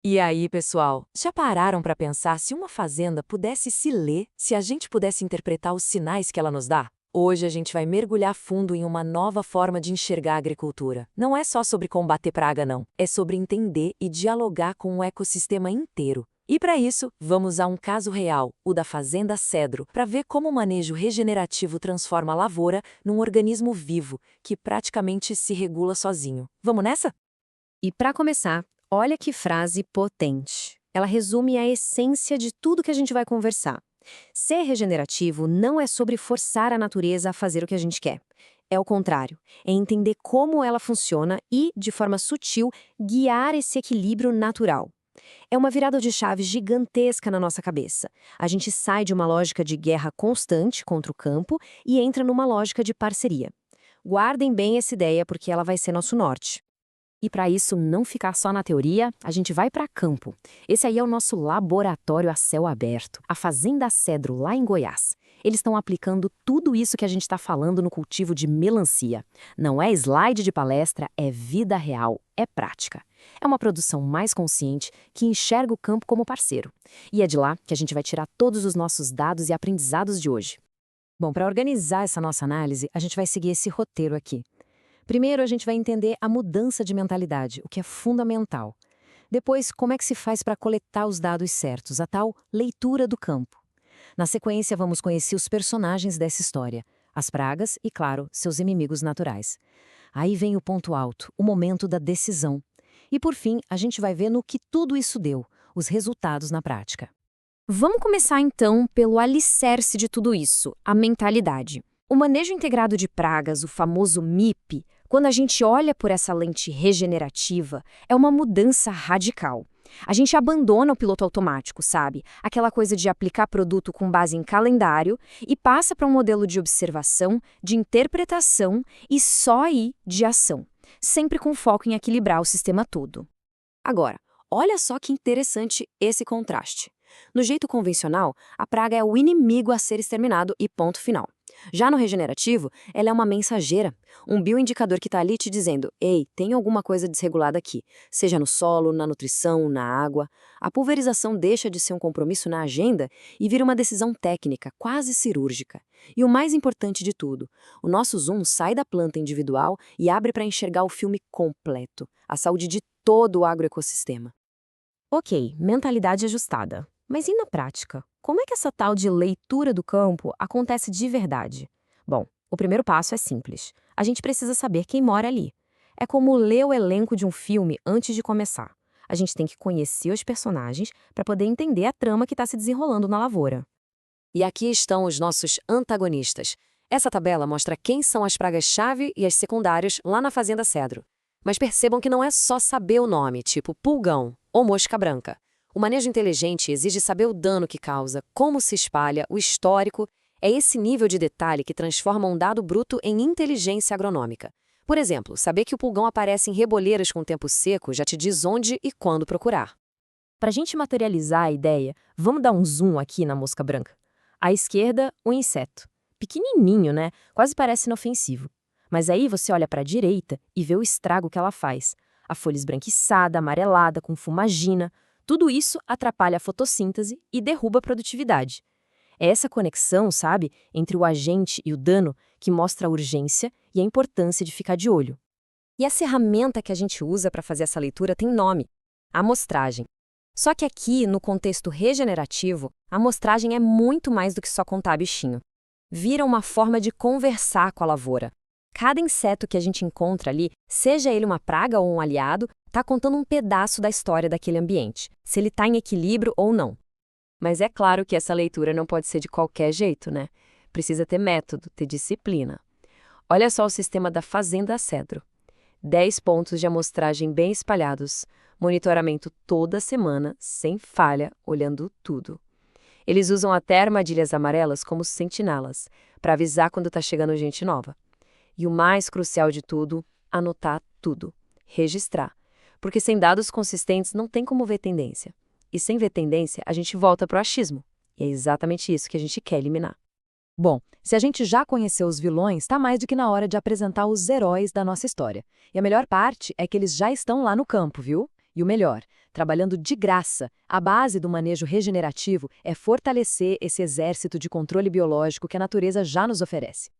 E aí, pessoal, já pararam para pensar se uma fazenda pudesse se ler, se a gente pudesse interpretar os sinais que ela nos dá? Hoje a gente vai mergulhar fundo em uma nova forma de enxergar a agricultura. Não é só sobre combater praga, não. É sobre entender e dialogar com o ecossistema inteiro. E para isso, vamos a um caso real, o da Fazenda Cedro, para ver como o manejo regenerativo transforma a lavoura num organismo vivo, que praticamente se regula sozinho. Vamos nessa? E para começar, olha que frase potente. Ela resume a essência de tudo que a gente vai conversar. Ser regenerativo não é sobre forçar a natureza a fazer o que a gente quer. É o contrário, é entender como ela funciona e, de forma sutil, guiar esse equilíbrio natural. É uma virada de chave gigantesca na nossa cabeça. A gente sai de uma lógica de guerra constante contra o campo e entra numa lógica de parceria. Guardem bem essa ideia porque ela vai ser nosso norte. E para isso não ficar só na teoria, a gente vai para campo. Esse aí é o nosso laboratório a céu aberto, a Fazenda Cedro, lá em Goiás. Eles estão aplicando tudo isso que a gente está falando no cultivo de melancia. Não é slide de palestra, é vida real, é prática. É uma produção mais consciente que enxerga o campo como parceiro. E é de lá que a gente vai tirar todos os nossos dados e aprendizados de hoje. Bom, para organizar essa nossa análise, a gente vai seguir esse roteiro aqui. Primeiro, a gente vai entender a mudança de mentalidade, o que é fundamental. Depois, como é que se faz para coletar os dados certos, a tal leitura do campo. Na sequência, vamos conhecer os personagens dessa história, as pragas e, claro, seus inimigos naturais. Aí vem o ponto alto, o momento da decisão. E, por fim, a gente vai ver no que tudo isso deu, os resultados na prática. Vamos começar então pelo alicerce de tudo isso, a mentalidade. O manejo integrado de pragas, o famoso MIP, quando a gente olha por essa lente regenerativa, é uma mudança radical. A gente abandona o piloto automático, sabe? Aquela coisa de aplicar produto com base em calendário e passa para um modelo de observação, de interpretação e só aí de ação, sempre com foco em equilibrar o sistema todo. Agora, olha só que interessante esse contraste. No jeito convencional, a praga é o inimigo a ser exterminado e ponto final. Já no regenerativo, ela é uma mensageira, um bioindicador que está ali te dizendo: ei, tem alguma coisa desregulada aqui, seja no solo, na nutrição, na água. A pulverização deixa de ser um compromisso na agenda e vira uma decisão técnica, quase cirúrgica. E o mais importante de tudo, o nosso zoom sai da planta individual e abre para enxergar o filme completo, a saúde de todo o agroecossistema. Ok, mentalidade ajustada. Mas e na prática? Como é que essa tal de leitura do campo acontece de verdade? Bom, o primeiro passo é simples. A gente precisa saber quem mora ali. É como ler o elenco de um filme antes de começar. A gente tem que conhecer os personagens para poder entender a trama que está se desenrolando na lavoura. E aqui estão os nossos antagonistas. Essa tabela mostra quem são as pragas-chave e as secundárias lá na Fazenda Cedro. Mas percebam que não é só saber o nome, tipo pulgão ou mosca branca. O manejo inteligente exige saber o dano que causa, como se espalha, o histórico. É esse nível de detalhe que transforma um dado bruto em inteligência agronômica. Por exemplo, saber que o pulgão aparece em reboleiras com tempo seco já te diz onde e quando procurar. Para a gente materializar a ideia, vamos dar um zoom aqui na mosca branca. À esquerda, o inseto. Pequenininho, né? Quase parece inofensivo. Mas aí você olha para a direita e vê o estrago que ela faz. A folha esbranquiçada, amarelada, com fumagina. Tudo isso atrapalha a fotossíntese e derruba a produtividade. É essa conexão, sabe, entre o agente e o dano que mostra a urgência e a importância de ficar de olho. E essa ferramenta que a gente usa para fazer essa leitura tem nome: amostragem. Só que aqui, no contexto regenerativo, a amostragem é muito mais do que só contar bichinho. Vira uma forma de conversar com a lavoura. Cada inseto que a gente encontra ali, seja ele uma praga ou um aliado, está contando um pedaço da história daquele ambiente, se ele está em equilíbrio ou não. Mas é claro que essa leitura não pode ser de qualquer jeito, né? Precisa ter método, ter disciplina. Olha só o sistema da Fazenda Cedro. 10 pontos de amostragem bem espalhados, monitoramento toda semana, sem falha, olhando tudo. Eles usam até armadilhas amarelas como sentinelas, para avisar quando está chegando gente nova. E o mais crucial de tudo, anotar tudo, registrar. Porque sem dados consistentes não tem como ver tendência. E sem ver tendência, a gente volta para o achismo. E é exatamente isso que a gente quer eliminar. Bom, se a gente já conheceu os vilões, está mais do que na hora de apresentar os heróis da nossa história. E a melhor parte é que eles já estão lá no campo, viu? E o melhor, trabalhando de graça, a base do manejo regenerativo é fortalecer esse exército de controle biológico que a natureza já nos oferece.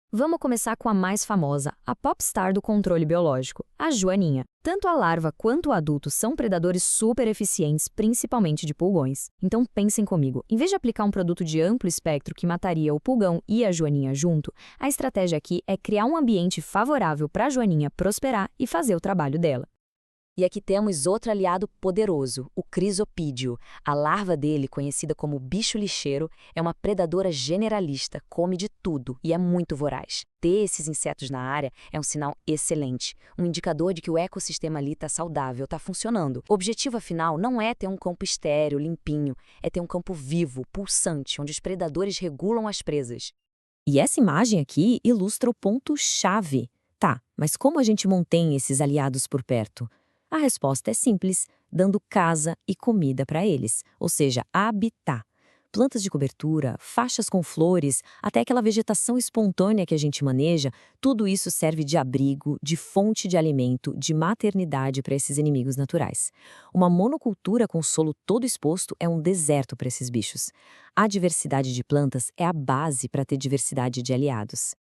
Vamos começar com a mais famosa, a popstar do controle biológico, a joaninha. Tanto a larva quanto o adulto são predadores super eficientes, principalmente de pulgões. Então pensem comigo, em vez de aplicar um produto de amplo espectro que mataria o pulgão e a joaninha junto, a estratégia aqui é criar um ambiente favorável para a joaninha prosperar e fazer o trabalho dela. E aqui temos outro aliado poderoso, o crisopídeo. A larva dele, conhecida como bicho lixeiro, é uma predadora generalista, come de tudo e é muito voraz. Ter esses insetos na área é um sinal excelente, um indicador de que o ecossistema ali está saudável, está funcionando. O objetivo, afinal, não é ter um campo estéril, limpinho, é ter um campo vivo, pulsante, onde os predadores regulam as presas. E essa imagem aqui ilustra o ponto-chave. Tá, mas como a gente mantém esses aliados por perto? A resposta é simples, dando casa e comida para eles, ou seja, habitat. Plantas de cobertura, faixas com flores, até aquela vegetação espontânea que a gente maneja, tudo isso serve de abrigo, de fonte de alimento, de maternidade para esses inimigos naturais. Uma monocultura com solo todo exposto é um deserto para esses bichos. A diversidade de plantas é a base para ter diversidade de aliados.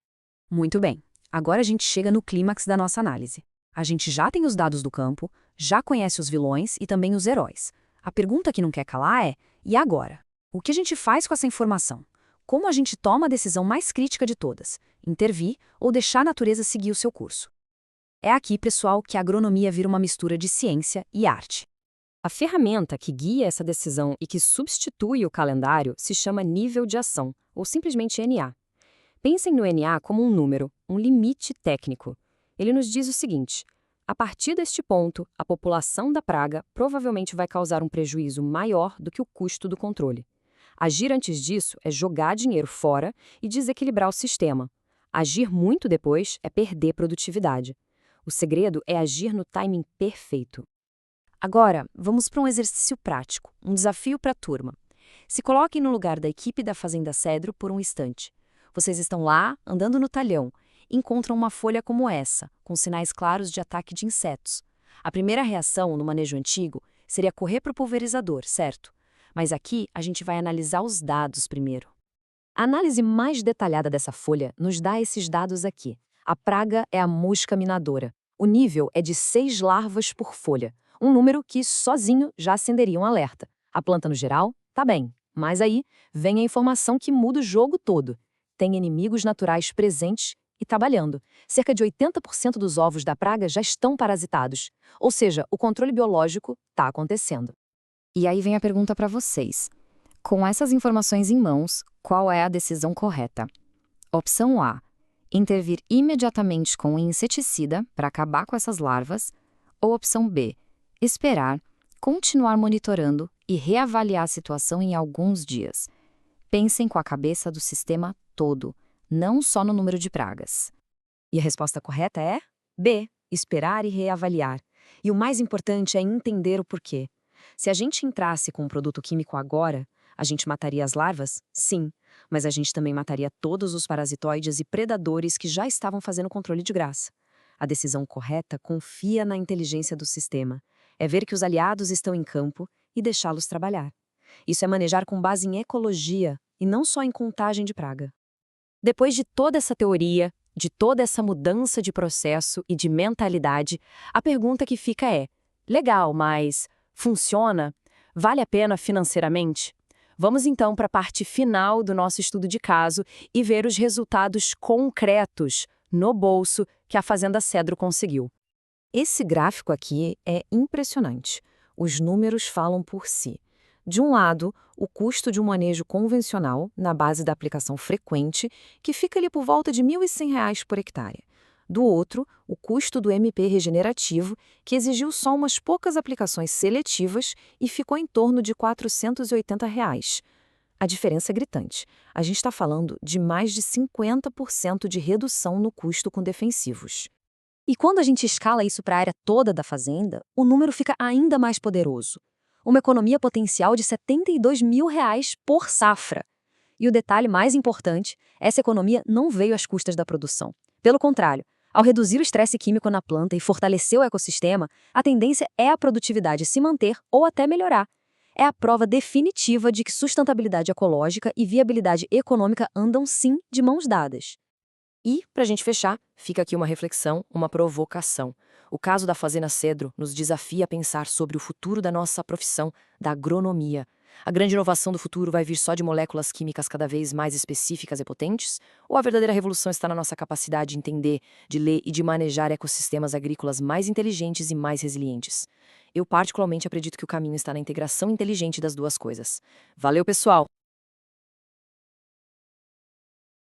Muito bem, agora a gente chega no clímax da nossa análise. A gente já tem os dados do campo, já conhece os vilões e também os heróis. A pergunta que não quer calar é: e agora? O que a gente faz com essa informação? Como a gente toma a decisão mais crítica de todas? Intervir ou deixar a natureza seguir o seu curso? É aqui, pessoal, que a agronomia vira uma mistura de ciência e arte. A ferramenta que guia essa decisão e que substitui o calendário se chama nível de ação, ou simplesmente NA. Pensem no NA como um número, um limite técnico. Ele nos diz o seguinte: a partir deste ponto, a população da praga provavelmente vai causar um prejuízo maior do que o custo do controle. Agir antes disso é jogar dinheiro fora e desequilibrar o sistema. Agir muito depois é perder produtividade. O segredo é agir no timing perfeito. Agora, vamos para um exercício prático, um desafio para a turma. Se coloquem no lugar da equipe da Fazenda Cedro por um instante. Vocês estão lá, andando no talhão, encontram uma folha como essa, com sinais claros de ataque de insetos. A primeira reação, no manejo antigo, seria correr para o pulverizador, certo? Mas aqui a gente vai analisar os dados primeiro. A análise mais detalhada dessa folha nos dá esses dados aqui. A praga é a mosca minadora. O nível é de 6 larvas por folha, um número que sozinho já acenderia um alerta. A planta no geral, tá bem, mas aí vem a informação que muda o jogo todo. Tem inimigos naturais presentes e trabalhando. Cerca de 80% dos ovos da praga já estão parasitados. Ou seja, o controle biológico está acontecendo. E aí vem a pergunta para vocês. Com essas informações em mãos, qual é a decisão correta? Opção A: intervir imediatamente com um inseticida para acabar com essas larvas. Ou opção B: esperar, continuar monitorando e reavaliar a situação em alguns dias. Pensem com a cabeça do sistema todo, não só no número de pragas. E a resposta correta é B, esperar e reavaliar. E o mais importante é entender o porquê. Se a gente entrasse com um produto químico agora, a gente mataria as larvas? Sim, mas a gente também mataria todos os parasitoides e predadores que já estavam fazendo controle de graça. A decisão correta confia na inteligência do sistema. É ver que os aliados estão em campo e deixá-los trabalhar. Isso é manejar com base em ecologia e não só em contagem de praga. Depois de toda essa teoria, de toda essa mudança de processo e de mentalidade, a pergunta que fica é: legal, mas funciona? Vale a pena financeiramente? Vamos então para a parte final do nosso estudo de caso e ver os resultados concretos no bolso que a Fazenda Cedro conseguiu. Esse gráfico aqui é impressionante. Os números falam por si. De um lado, o custo de um manejo convencional, na base da aplicação frequente, que fica ali por volta de R$ 1.100 por hectare. Do outro, o custo do MP regenerativo, que exigiu só umas poucas aplicações seletivas e ficou em torno de R$ 480. A diferença é gritante. A gente está falando de mais de 50% de redução no custo com defensivos. E quando a gente escala isso para a área toda da fazenda, o número fica ainda mais poderoso. Uma economia potencial de R$ 72 mil por safra. E o detalhe mais importante, essa economia não veio às custas da produção. Pelo contrário, Ao reduzir o estresse químico na planta e fortalecer o ecossistema, a tendência é a produtividade se manter ou até melhorar. É a prova definitiva de que sustentabilidade ecológica e viabilidade econômica andam sim de mãos dadas. E, para a gente fechar, fica aqui uma reflexão, uma provocação. O caso da Fazenda Cedro nos desafia a pensar sobre o futuro da nossa profissão, da agronomia. A grande inovação do futuro vai vir só de moléculas químicas cada vez mais específicas e potentes? Ou a verdadeira revolução está na nossa capacidade de entender, de ler e de manejar ecossistemas agrícolas mais inteligentes e mais resilientes? Eu particularmente acredito que o caminho está na integração inteligente das duas coisas. Valeu, pessoal!